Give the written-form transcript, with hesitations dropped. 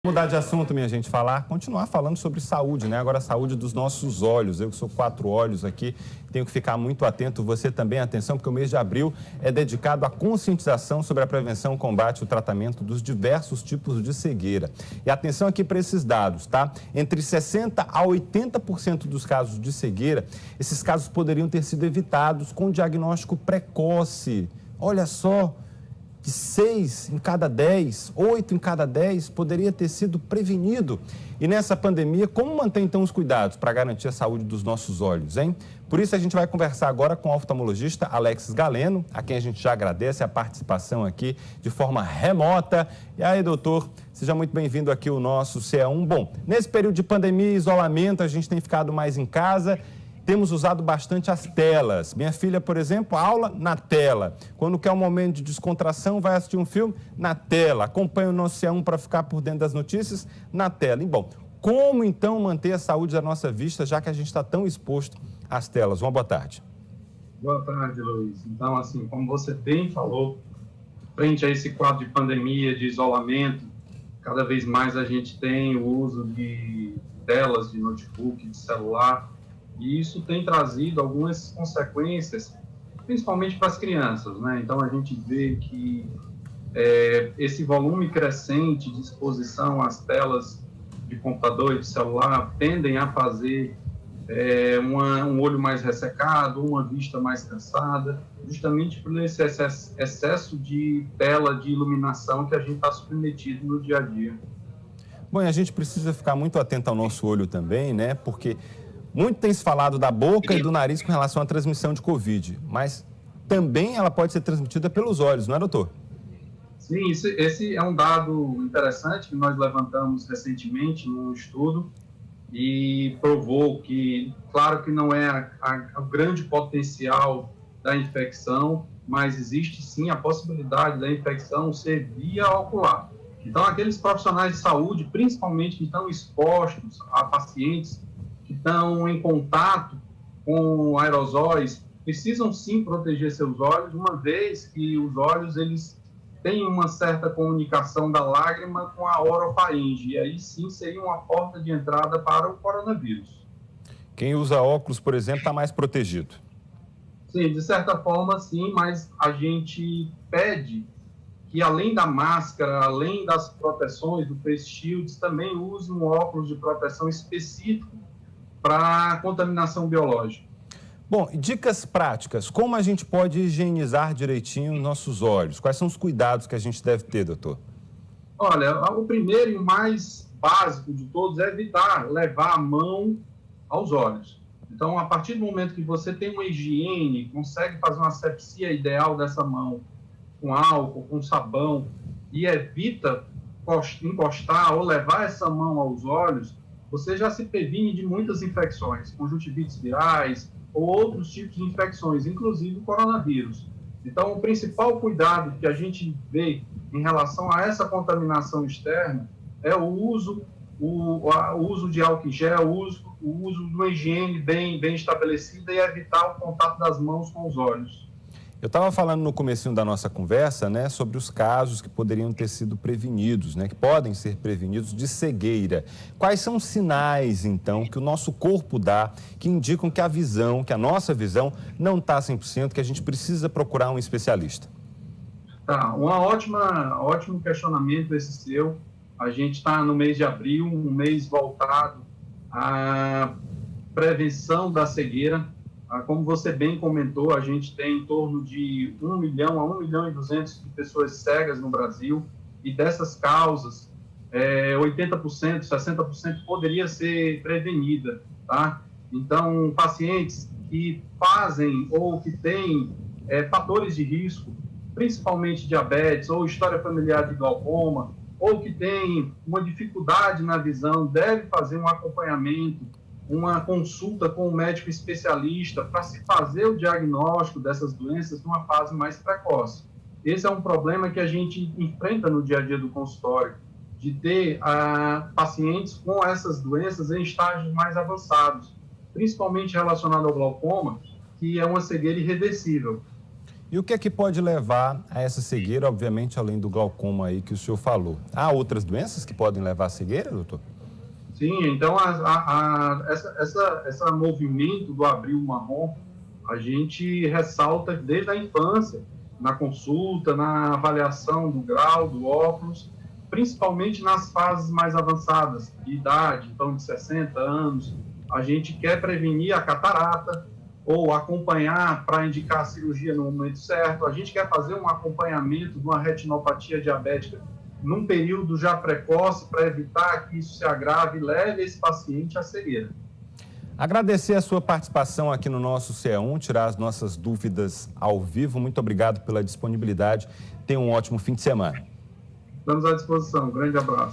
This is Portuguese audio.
Mudar de assunto, minha gente, continuar falando sobre saúde, né? Agora a saúde dos nossos olhos. Eu que sou 4 olhos aqui, tenho que ficar muito atento, você também, atenção, porque o mês de abril é dedicado à conscientização sobre a prevenção, o combate e o tratamento dos diversos tipos de cegueira. E atenção aqui para esses dados, tá? Entre 60% a 80% dos casos de cegueira, esses casos poderiam ter sido evitados com diagnóstico precoce. Olha só. De 6 em cada 10, 8 em cada 10 poderia ter sido prevenido. E nessa pandemia, como manter então os cuidados para garantir a saúde dos nossos olhos, hein? Por isso a gente vai conversar agora com o oftalmologista Alex Galeno, a quem a gente já agradece a participação aqui de forma remota. E aí, doutor, seja muito bem-vindo aqui ao nosso CE1. Bom, nesse período de pandemia e isolamento, a gente tem ficado mais em casa. Temos usado bastante as telas. Minha filha, por exemplo, aula na tela. Quando quer um momento de descontração, vai assistir um filme na tela. Acompanha o nosso CE1 para ficar por dentro das notícias na tela. E, bom, como então manter a saúde da nossa vista, já que a gente está tão exposto às telas? Uma boa tarde. Boa tarde, Luiz. Então, assim, como você bem falou, frente a esse quadro de pandemia, de isolamento, cada vez mais a gente tem o uso de telas, de notebook, de celular. E isso tem trazido algumas consequências, principalmente para as crianças, né? Então, a gente vê que esse volume crescente de exposição às telas de computador e de celular tendem a fazer um olho mais ressecado, uma vista mais cansada, justamente por esse excesso de tela, de iluminação que a gente está submetido no dia a dia. Bom, e a gente precisa ficar muito atento ao nosso olho também, né? Porque muito tem se falado da boca e do nariz com relação à transmissão de Covid, mas também ela pode ser transmitida pelos olhos, não é, doutor? Sim, esse é um dado interessante que nós levantamos recentemente num estudo e provou que, claro que não é o grande potencial da infecção, mas existe sim a possibilidade da infecção ser via ocular. Então, aqueles profissionais de saúde, principalmente que estão expostos a pacientes que estão em contato com aerosóis, precisam sim proteger seus olhos, uma vez que os olhos eles têm uma certa comunicação da lágrima com a orofaringe, e aí sim seria uma porta de entrada para o coronavírus. Quem usa óculos, por exemplo, está mais protegido. Sim, de certa forma sim, mas a gente pede que além da máscara, além das proteções do face shields, também use um óculos de proteção específico para contaminação biológica. Bom, dicas práticas. Como a gente pode higienizar direitinho os nossos olhos? Quais são os cuidados que a gente deve ter, doutor? Olha, o primeiro e o mais básico de todos é evitar levar a mão aos olhos. Então, a partir do momento que você tem uma higiene, consegue fazer uma asepsia ideal dessa mão, com álcool, com sabão, e evita encostar ou levar essa mão aos olhos, você já se previne de muitas infecções, conjuntivites virais ou outros tipos de infecções, inclusive o coronavírus. Então, o principal cuidado que a gente vê em relação a essa contaminação externa é o uso de álcool em gel, o uso de uma higiene bem estabelecida e evitar o contato das mãos com os olhos. Eu estava falando no comecinho da nossa conversa, né, sobre os casos que poderiam ter sido prevenidos, né, que podem ser prevenidos de cegueira. Quais são os sinais, então, que o nosso corpo dá, que indicam que a nossa visão não está 100%, que a gente precisa procurar um especialista? Tá, ótimo questionamento esse seu. A gente está no mês de abril, um mês voltado à prevenção da cegueira. Como você bem comentou, a gente tem em torno de 1 milhão a 1 milhão e 200 de pessoas cegas no Brasil, e dessas causas, 80%, 60% poderia ser prevenida, tá? Então, pacientes que fazem ou que têm fatores de risco, principalmente diabetes ou história familiar de glaucoma, ou que têm uma dificuldade na visão, deve fazer um acompanhamento, uma consulta com um médico especialista para se fazer o diagnóstico dessas doenças numa fase mais precoce. Esse é um problema que a gente enfrenta no dia a dia do consultório, de ter pacientes com essas doenças em estágios mais avançados, principalmente relacionado ao glaucoma, que é uma cegueira irreversível. E o que é que pode levar a essa cegueira, obviamente, além do glaucoma aí que o senhor falou? Há outras doenças que podem levar à cegueira, doutor? Sim, então essa movimento do abril marrom, a gente ressalta desde a infância, na consulta, na avaliação do grau, do óculos, principalmente nas fases mais avançadas, de idade, então de 60 anos, a gente quer prevenir a catarata ou acompanhar para indicar a cirurgia no momento certo, a gente quer fazer um acompanhamento de uma retinopatia diabética num período já precoce para evitar que isso se agrave e leve esse paciente à cegueira. Agradecer a sua participação aqui no nosso CE1, tirar as nossas dúvidas ao vivo. Muito obrigado pela disponibilidade. Tenha um ótimo fim de semana. Estamos à disposição. Um grande abraço.